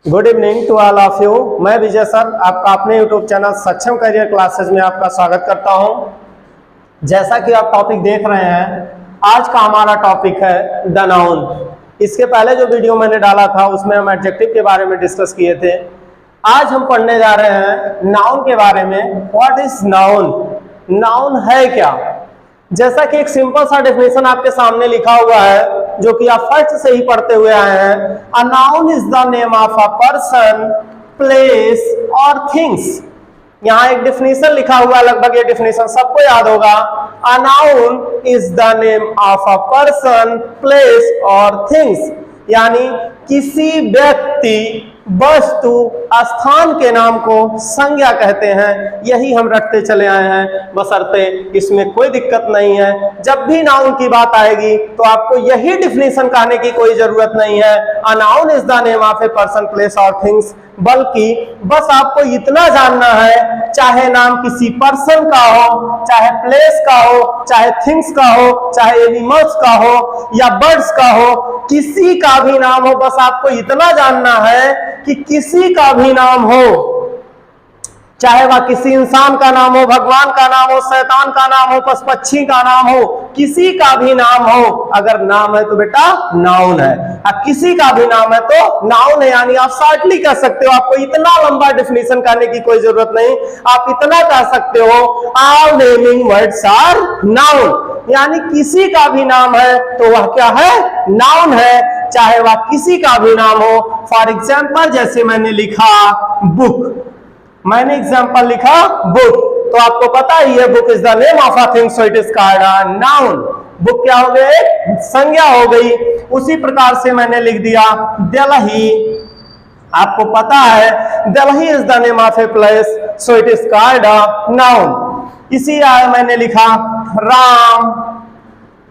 Good evening to all of you. मैं Vijay sir आपका अपने YouTube channel Saksham career classes में आपका स्वागत करता हूं। जैसा कि आप टॉपिक देख रहे हैं, आज का हमारा टॉपिक है द नाउन। इसके पहले जो वीडियो मैंने डाला था उसमें हम एडजेक्टिव के बारे में डिस्कस किए थे। आज हम पढ़ने जा रहे हैं नाउन के बारे में। What is noun? नाउन है क्या? जैसा कि एक सिंपल सा डेफिनेशन आपके सामने लिखा हुआ है जो कि आप फर्स्ट से ही पढ़ते हुए आए हैं। A noun is the name of a person, place और थिंग्स। यहाँ एक डेफिनेशन लिखा हुआ है, लगभग ये डेफिनेशन सबको याद होगा। A noun is the name of a person, place और थिंग्स, यानी किसी व्यक्ति, वस्तु, स्थान के नाम को संज्ञा कहते हैं। यही हम रखते चले आए हैं, बशर्ते इसमें कोई दिक्कत नहीं है। जब भी नाउन की बात आएगी तो आपको यही डिफिनेशन कहने की कोई जरूरत नहीं है, a noun is the name of a person, place और थिंग्स। बल्कि बस आपको इतना जानना है, चाहे नाम किसी पर्सन का हो, चाहे प्लेस का हो, चाहे थिंग्स का हो, चाहे एनिमल्स का हो या बर्ड्स का हो, किसी का भी नाम हो, बस आपको इतना जानना है कि किसी का भी नाम हो, चाहे वह किसी इंसान का नाम हो, भगवान का नाम हो, शैतान का नाम हो, पशु पक्षी का नाम हो, किसी का भी नाम हो, अगर नाम है तो बेटा नाउन है। अब किसी का भी नाम है तो नाउन है, यानी आप शॉर्टली कह सकते हो। आपको इतना लंबा डेफिनेशन करने की कोई जरूरत नहीं। आप इतना कह सकते हो, all naming words are noun, यानी किसी का भी नाम है तो वह क्या है? नाउन है, चाहे वह किसी का भी नाम हो। फॉर एग्जाम्पल, जैसे मैंने लिखा बुक, मैंने एग्जाम्पल लिखा बुक, तो आपको पता ही है book is the name of a thing, so it is called a noun. Book क्या हो गई? संज्ञा हो गई। उसी प्रकार से मैंने लिख दिया दिल्ली, आपको पता है Delhi is the name of a place, so it is called a noun. इसी मैंने लिखा Ram,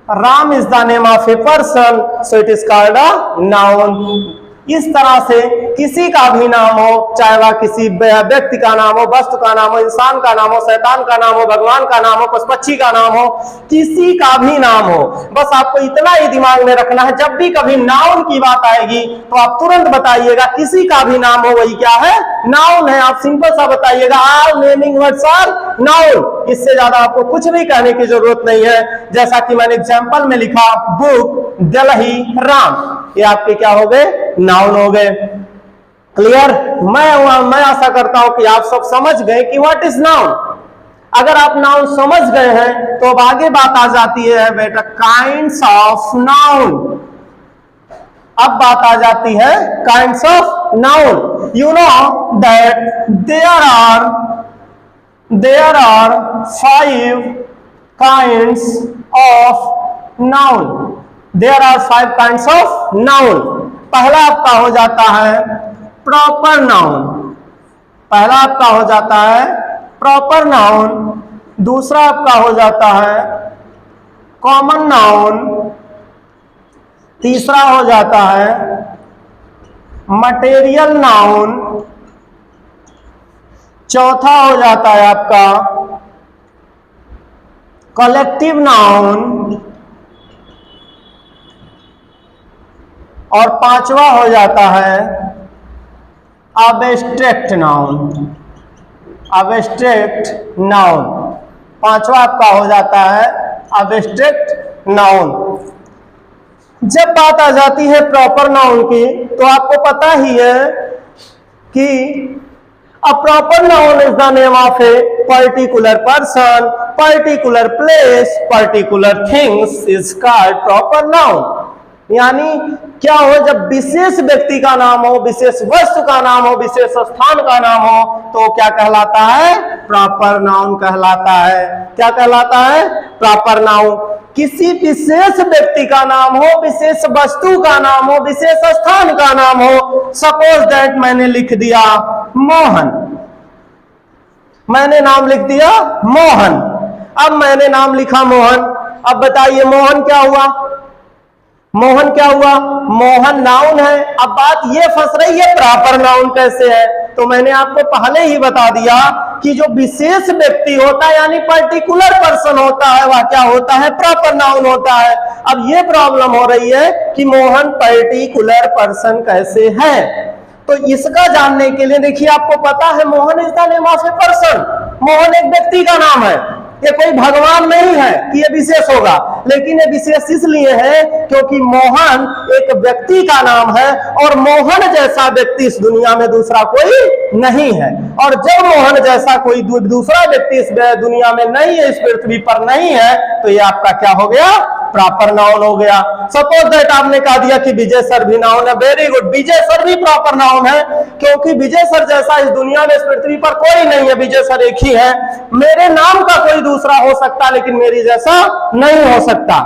Ram is the name of a person, so it is called a noun. इस तरह से किसी का भी नाम हो, चाहे वह किसी व्यक्ति का नाम हो, वस्तु का नाम हो, इंसान का नाम हो, शैतान का नाम हो, भगवान का नाम हो, पशु पक्षी का नाम हो, किसी का भी नाम हो, बस आपको इतना ही दिमाग में रखना है। जब भी कभी नाउन की बात आएगी तो आप तुरंत बताइएगा किसी का भी नाम हो वही क्या है? नाउन है। आप सिंपल सा बताइएगा, all naming words are noun. इससे ज्यादा आपको कुछ भी कहने की जरूरत नहीं है। जैसा कि मैंने एग्जाम्पल में लिखा बुक, दिल्ली, राम, ये आपके क्या हो गए? नाउन हो गए। क्लियर? मैं आशा करता हूं कि आप सब समझ गए कि व्हाट इज नाउन। अगर आप नाउन समझ गए हैं तो अब आगे बात आ जाती है बेटा काइंड्स ऑफ नाउन। अब बात आ जाती है kinds of noun. You know that there are 5 kinds of noun. There are 5 kinds of noun. पहला आपका हो जाता है प्रॉपर नाउन, पहला आपका हो जाता है प्रॉपर नाउन। दूसरा आपका हो जाता है कॉमन नाउन। तीसरा हो जाता है मटेरियल नाउन। चौथा हो जाता है आपका कलेक्टिव नाउन। और पांचवा हो जाता है अब्स्ट्रैक्ट नाउन। अब्स्ट्रैक्ट नाउन, पांचवा आपका हो जाता है अब्स्ट्रैक्ट नाउन। जब बात आ जाती है प्रॉपर नाउन की तो आपको पता ही है कि a proper noun is the name of a particular person, particular place, particular things is called proper noun. यानी क्या हो? जब विशेष व्यक्ति का नाम हो, विशेष वस्तु का नाम हो, विशेष स्थान का नाम हो, तो क्या कहलाता है? प्रॉपर नाउन कहलाता है। क्या कहलाता है? Proper noun. किसी विशेष व्यक्ति का नाम हो, विशेष वस्तु का नाम हो, विशेष स्थान का नाम हो। सपोज दैट मैंने लिख दिया मोहन, मैंने नाम लिख दिया मोहन। अब मैंने नाम लिखा मोहन। अब बताइए मोहन क्या हुआ? मोहन क्या हुआ? मोहन नाउन है। अब बात ये फंस रही है प्रॉपर नाउन कैसे है? तो मैंने आपको पहले ही बता दिया कि जो विशेष व्यक्ति होता है यानी पर्टिकुलर पर्सन होता है वह क्या होता है? प्रॉपर नाउन होता है। अब ये प्रॉब्लम हो रही है कि मोहन पर्टिकुलर पर्सन कैसे है? तो इसका जानने के लिए देखिए, आपको पता है Mohan is the name of a person, Mohan एक व्यक्ति का नाम है, ये कोई भगवान नहीं है कि ये विशेष होगा, लेकिन ये विशेष इसलिए है क्योंकि मोहन एक व्यक्ति का नाम है और मोहन जैसा व्यक्ति इस दुनिया में दूसरा कोई नहीं है। और जब मोहन जैसा कोई दूसरा व्यक्ति इस दुनिया में नहीं है, इस पृथ्वी पर नहीं है, तो ये आपका क्या हो गया, प्रॉपर नाउन हो गया। सपोज दैट आपने कहा दिया कि विजय सर भी नाउन है, वेरी गुड, विजय सर भी प्रॉपर नाउन है, क्योंकि विजय सर जैसा इस दुनिया में इस पृथ्वी पर कोई नहीं है, विजय सर एक ही है। मेरे नाम का कोई दूसरा हो सकता लेकिन मेरी जैसा नहीं हो सकता।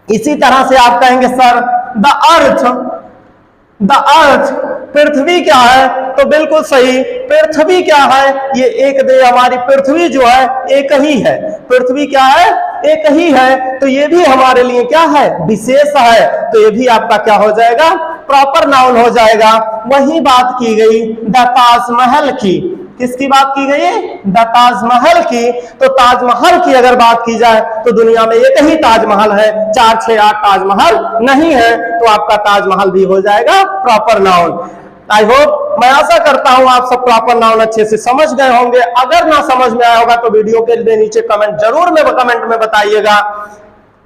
इसी तरह से आप कहेंगे सर द अर्थ पृथ्वी क्या है, तो बिल्कुल सही, पृथ्वी क्या है, ये एक दे हमारी पृथ्वी जो है एक ही है, पृथ्वी क्या है, एक ही है, तो ये भी हमारे लिए क्या है, विशेष है, तो ये भी आपका क्या हो जाएगा, प्रॉपर नाउन हो जाएगा। वही बात की गई द ताजमहल की, किसकी बात की गई, द ताजमहल की। तो ताजमहल की अगर बात की जाए तो दुनिया में एक ही ताजमहल है, 4, 6, 8 ताजमहल नहीं है, तो आपका ताजमहल भी हो जाएगा प्रॉपर नाउन। आई होप, मैं आशा करता हूं आप सब प्रॉपर नाउन अच्छे से समझ गए होंगे। अगर ना समझ में आया होगा तो वीडियो के नीचे कमेंट जरूर कमेंट में बताइएगा।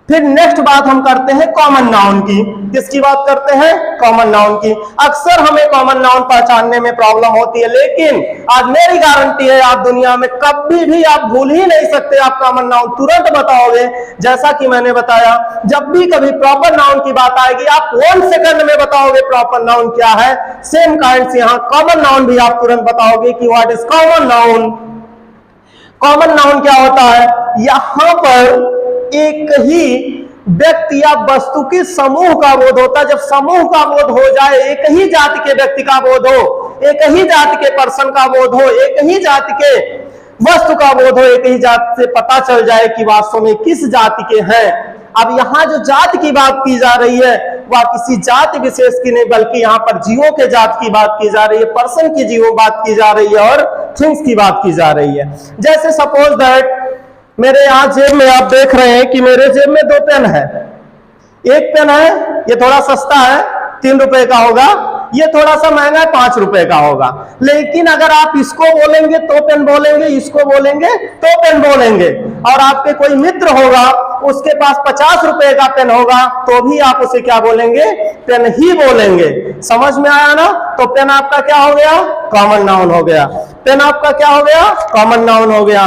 फिर नेक्स्ट बात हम करते हैं कॉमन नाउन की। किसकी बात करते हैं, कॉमन नाउन की। अक्सर हमें कॉमन नाउन पहचानने में प्रॉब्लम होती है, लेकिन आज मेरी गारंटी है आप दुनिया में कभी भी आप भूल ही नहीं सकते, आप कॉमन नाउन तुरंत बताओगे। जैसा कि मैंने बताया, जब भी कभी प्रॉपर नाउन की बात आएगी आप 1 सेकंड में बताओगे प्रॉपर नाउन क्या है। सेम काइंड से यहाँ कॉमन नाउन भी आप तुरंत बताओगे कि what is common noun. Common noun क्या होता है, यहां पर एक ही व्यक्ति या वस्तु के समूह का बोध होता है। जब समूह का बोध हो जाए, एक ही जाति के व्यक्ति का बोध हो, एक ही जाति के पर्सन का बोध हो, एक ही जाति के वस्तु का बोध हो, एक ही जाति से पता चल जाए कि वास्तव में किस जाति के हैं। अब यहाँ जो जाति की बात की जा रही है वह किसी जाति विशेष की नहीं, बल्कि यहाँ पर जीवों के जात की बात की जा रही है, पर्सन की जीवों बात की जा रही है और थिंग्स की बात की जा रही है। जैसे सपोज दैट मेरे यहाँ जेब में आप देख रहे हैं कि मेरे जेब में 2 पेन है। एक पेन है, ये थोड़ा सस्ता है, 3 रुपए का होगा, ये थोड़ा सा महंगा है, 5 रुपए का होगा। लेकिन अगर आप इसको बोलेंगे तो पेन बोलेंगे, इसको बोलेंगे तो पेन बोलेंगे, और आपके कोई मित्र होगा उसके पास 50 रुपए का पेन होगा तो भी आप उसे क्या बोलेंगे, पेन ही बोलेंगे। समझ में आया ना। तो पेन आपका क्या हो गया, कॉमन नाउन हो गया। पेन आपका क्या हो गया, कॉमन नाउन हो गया।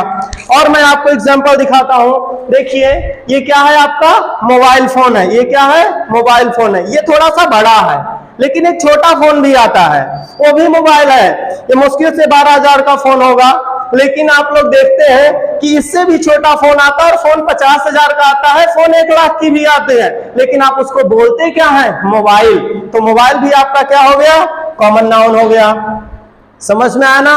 और मैं आपको एग्जांपल दिखाता हूं। देखिए ये क्या है, आपका मोबाइल फोन है। ये क्या है, मोबाइल फोन है। ये थोड़ा सा बड़ा है, लेकिन एक छोटा फोन भी आता है, वो भी मोबाइल है। ये मुश्किल से 12,000 का फोन होगा, लेकिन आप लोग देखते हैं कि इससे भी छोटा फोन आता है और फोन 50,000 का आता है, फोन 1 लाख की भी आते हैं, लेकिन आप उसको बोलते क्या है, मोबाइल। तो मोबाइल भी आपका क्या हो गया, कॉमन नाउन हो गया। समझ में आया ना।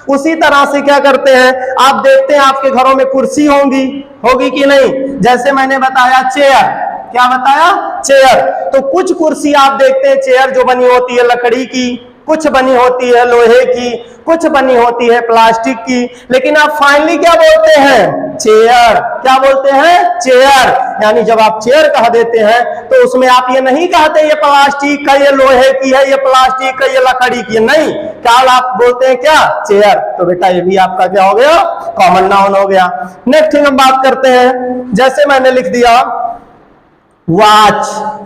उसी तरह से क्या करते हैं, आप देखते हैं आपके घरों में कुर्सी होगी कि नहीं। जैसे मैंने बताया चेयर, क्या बताया, चेयर। तो कुछ कुर्सी आप देखते हैं चेयर जो बनी होती है लकड़ी की, कुछ बनी होती है लोहे की, कुछ बनी होती है प्लास्टिक की, लेकिन आप फाइनली क्या बोलते हैं, चेयर। क्या बोलते हैं, चेयर। यानी जब आप चेयर कह देते हैं तो उसमें आप ये नहीं कहते ये प्लास्टिक का, ये लोहे की है, ये प्लास्टिक का, ये लकड़ी की, नहीं, क्या आप बोलते हैं, क्या, चेयर। तो बेटा ये भी आपका क्या हो गया, कॉमन नाउन हो गया। नेक्स्ट थिंग हम बात करते हैं, जैसे मैंने लिख दिया वॉच।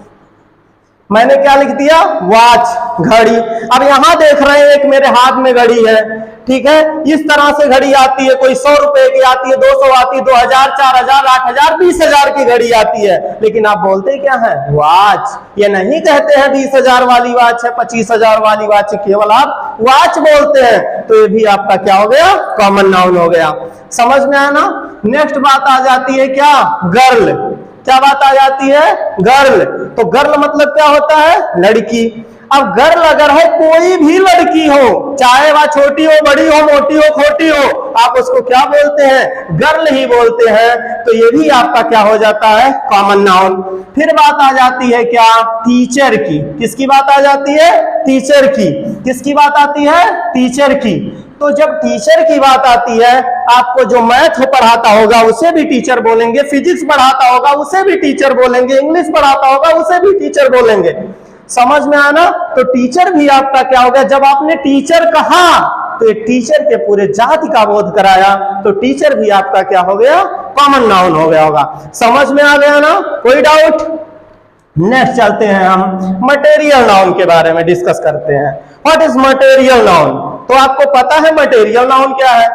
मैंने क्या लिख दिया, वॉच, घड़ी। अब यहां देख रहे हैं एक मेरे हाथ में घड़ी है, ठीक है। इस तरह से घड़ी आती है, कोई 100 रुपए की आती है, 200 आती है, 2000, 4000, 8000, 20,000 की घड़ी आती है, लेकिन आप बोलते क्या है, वॉच। ये नहीं कहते हैं 20,000 वाली वॉच है, 25,000 वाली वॉच है, केवल आप वॉच बोलते हैं। तो ये भी आपका क्या हो गया, कॉमन नाउन हो गया। समझ में आया ना। नेक्स्ट बात आ जाती है क्या, गर्ल। क्या बात आ जाती है, गर्ल। तो गर्ल मतलब क्या होता है, लड़की। अब गर्ल अगर है कोई भी लड़की हो, चाहे वह छोटी हो, बड़ी हो, मोटी हो, खोटी हो, आप उसको क्या बोलते हैं, गर्ल ही बोलते हैं। तो ये भी आपका क्या हो जाता है, कॉमन नाउन। फिर बात आ जाती है क्या, टीचर की। किसकी बात आ जाती है, टीचर की। किसकी बात आती है, टीचर की। तो जब टीचर की बात आती है, आपको जो मैथ पढ़ाता होगा उसे भी टीचर बोलेंगे, फिजिक्स पढ़ाता होगा उसे भी टीचर बोलेंगे, इंग्लिश पढ़ाता होगा उसे भी टीचर बोलेंगे। समझ में आया ना? तो टीचर भी आपका क्या हो गया, जब आपने टीचर कहा तो ये टीचर के पूरे जाति का बोध कराया, तो टीचर भी आपका क्या हो गया, कॉमन नाउन हो गया होगा। समझ में आ गया ना? कोई डाउट? नेक्स्ट चलते हैं, हम मटेरियल नाउन के बारे में डिस्कस करते हैं। What is material noun? तो आपको पता है मटेरियल नाउन क्या है?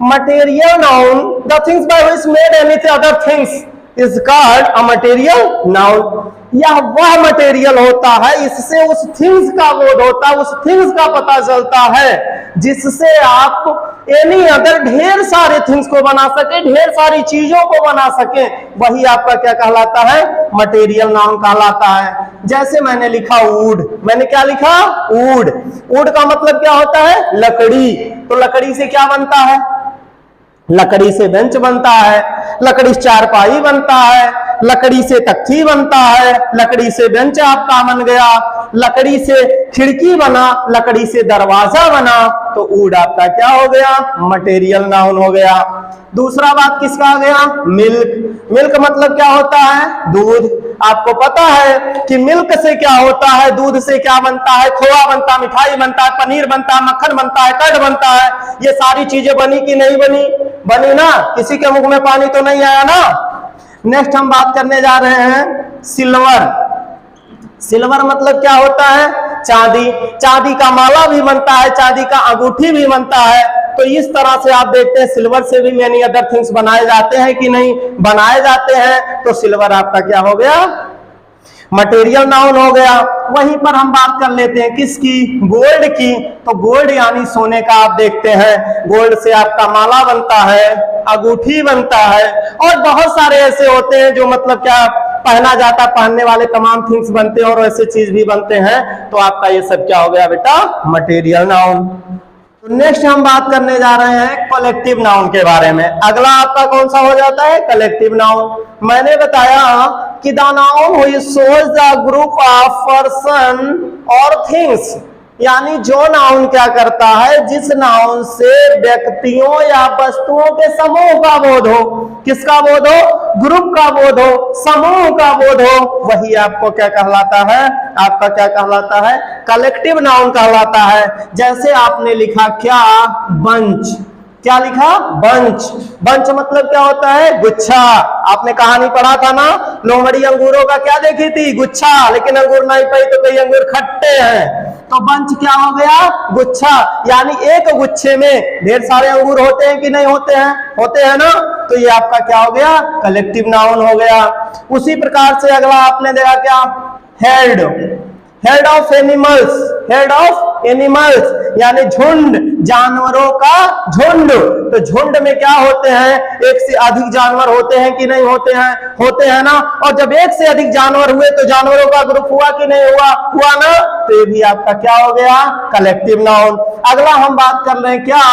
Material noun, the things by which made any other things is called a material noun. यह वह मटेरियल होता है, इससे उस थिंग्स का बोध होता है, उस थिंग्स का पता चलता है जिससे आप एनी अदर ढेर सारे थिंग्स को बना सके, ढेर सारी चीजों को बना सके, वही आपका क्या कहलाता है, मटेरियल नाउन कहलाता है। जैसे मैंने लिखा वुड, मैंने क्या लिखा, वुड। वुड का मतलब क्या होता है, लकड़ी। तो लकड़ी से क्या बनता है, लकड़ी से बेंच बनता है, लकड़ी से चारपाई बनता है, लकड़ी से तख्ती बनता है, लकड़ी से बेंच आपका बन गया, लकड़ी से खिड़की बना, लकड़ी से दरवाजा बना। तो वुड आपका क्या हो गया, मटेरियल नाउन हो गया। दूसरा बात किसका आ गया, मिल्क। मिल्क मतलब क्या होता है, दूध। आपको पता है कि मिल्क से क्या होता है, दूध से क्या बनता है, खोआ बनता है, मिठाई बनता है, पनीर बनता है, मक्खन बनता है, कर्ड बनता है। ये सारी चीजें बनी कि नहीं बनी? बनी ना? किसी के मुंह में पानी तो नहीं आया ना? नेक्स्ट हम बात करने जा रहे हैं सिल्वर। सिल्वर मतलब क्या होता है, चांदी। चांदी का माला भी बनता है, चांदी का अंगूठी भी बनता है। तो इस तरह से आप देखते हैं सिल्वर से भी मेनी अदर थिंग्स बनाए जाते हैं कि नहीं, बनाए जाते हैं। तो सिल्वर आपका क्या हो गया, मटेरियल नाउन हो गया। वहीं पर हम बात कर लेते हैं किसकी, गोल्ड की। तो गोल्ड यानी सोने का आप देखते हैं, गोल्ड से आपका माला बनता है, अंगूठी बनता है, और बहुत सारे ऐसे होते हैं जो मतलब क्या पहना जाता, पहनने वाले तमाम थिंग्स बनते हैं और ऐसे चीज भी बनते हैं। तो आपका ये सब क्या हो गया बेटा, मटेरियल नाउन। तो नेक्स्ट हम बात करने जा रहे हैं कलेक्टिव नाउन के बारे में। अगला आपका कौन सा हो जाता है, कलेक्टिव नाउन। मैंने बताया कि the noun which shows the group of person और थिंग्स, यानी जो नाउन क्या करता है, जिस नाउन से व्यक्तियों या वस्तुओं के समूह का बोध हो। किसका बोध हो, ग्रुप का बोध हो, समूह का बोध हो, वही आपको क्या कहलाता है, आपका क्या कहलाता है, कलेक्टिव नाउन कहलाता है। जैसे आपने लिखा क्या, बंच। क्या लिखा, बंच। बंच मतलब क्या होता है, गुच्छा। आपने कहानी पढ़ा था ना, लोमड़ी अंगूरों का क्या देखी थी, गुच्छा, लेकिन अंगूर नहीं पाई तो कई अंगूर खट्टे हैं। तो बंच क्या हो गया, गुच्छा। यानी एक गुच्छे में ढेर सारे अंगूर होते हैं कि नहीं होते हैं, होते हैं ना। तो ये आपका क्या हो गया, कलेक्टिव नाउन हो गया। उसी प्रकार से अगला आपने देखा क्या, head. Head of animals, head of animals यानी झुंड, जानवरों का झुंड। तो झुंड में क्या होते हैं, एक से अधिक जानवर होते हैं कि नहीं होते हैं, होते हैं ना। और जब एक से अधिक जानवर हुए तो जानवरों का ग्रुप हुआ कि नहीं हुआ, हुआ ना। तो ये भी आपका क्या हो गया, कलेक्टिव नाउन। अगला हम बात कर रहे हैं क्या,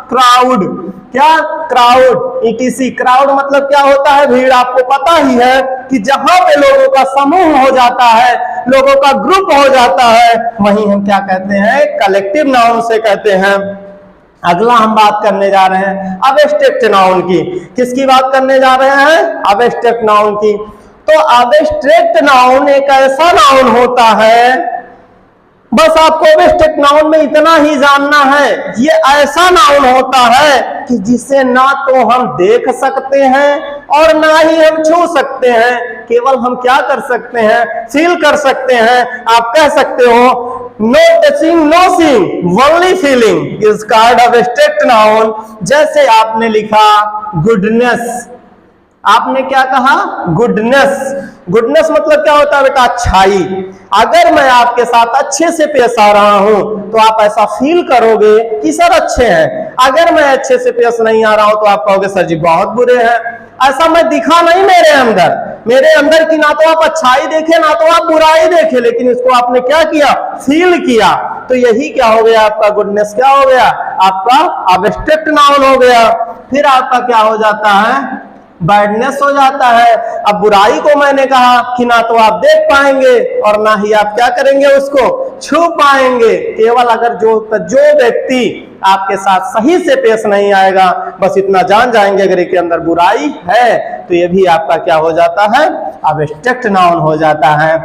क्राउड। क्या, क्राउड, ईटीसी। क्राउड मतलब क्या होता है, भीड़। आपको पता ही है कि जहां पे लोगों का समूह हो जाता है, लोगों का ग्रुप हो जाता है, वहीं हम क्या कहते हैं, कलेक्टिव नाउन से कहते हैं। अगला हम बात करने जा रहे हैं अब्स्ट्रैक्ट नाउन की। किसकी बात करने जा रहे हैं, अब्स्ट्रैक्ट नाउन की। तो अब्स्ट्रैक्ट नाउन एक ऐसा नाउन होता है, बस आपको अब्स्ट्रैक्ट नाउन में इतना ही जानना है, ये ऐसा नाउन होता है कि जिसे ना तो हम देख सकते हैं और ना ही हम छू सकते हैं। केवल हम क्या कर सकते हैं, फील कर सकते हैं। आप कह सकते हो no touching no seeing only feeling is called abstract noun. जैसे आपने लिखा गुडनेस, आपने क्या कहा, गुडनेस। गुडनेस मतलब क्या होता है बेटा, अच्छाई। अगर मैं आपके साथ अच्छे से पेश आ रहा हूं तो आप ऐसा फील करोगे कि सर अच्छे हैं। अगर मैं अच्छे से पेश नहीं आ रहा हूं तो आप कहोगे सर जी बहुत बुरे हैं। ऐसा मैं दिखा नहीं मेरे अंदर की ना तो आप अच्छाई देखे ना तो आप बुराई देखे, लेकिन इसको आपने क्या किया, फील किया। तो यही क्या हो गया, आपका गुडनेस क्या हो गया, आपका अब्स्ट्रैक्ट नाउन हो गया। फिर आपका क्या हो जाता है, बैडनेस हो जाता है। अब बुराई को मैंने कहा कि ना तो आप देख पाएंगे और ना ही आप क्या करेंगे, उसको छू पाएंगे। केवल अगर जो व्यक्ति आपके साथ सही से पेश नहीं आएगा, बस इतना जान जाएंगे अगर इसके अंदर बुराई है, तो ये भी आपका क्या हो जाता है, अब्स्ट्रैक्ट नाउन हो जाता है।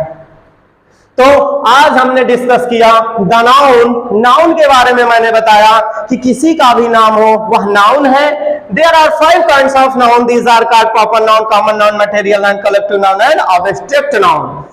तो आज हमने डिस्कस किया द नाउन। नाउन के बारे में मैंने बताया कि किसी का भी नाम हो वह नाउन है। There are 5 kinds of noun, these are called proper noun, common noun, material noun, collective noun and object noun.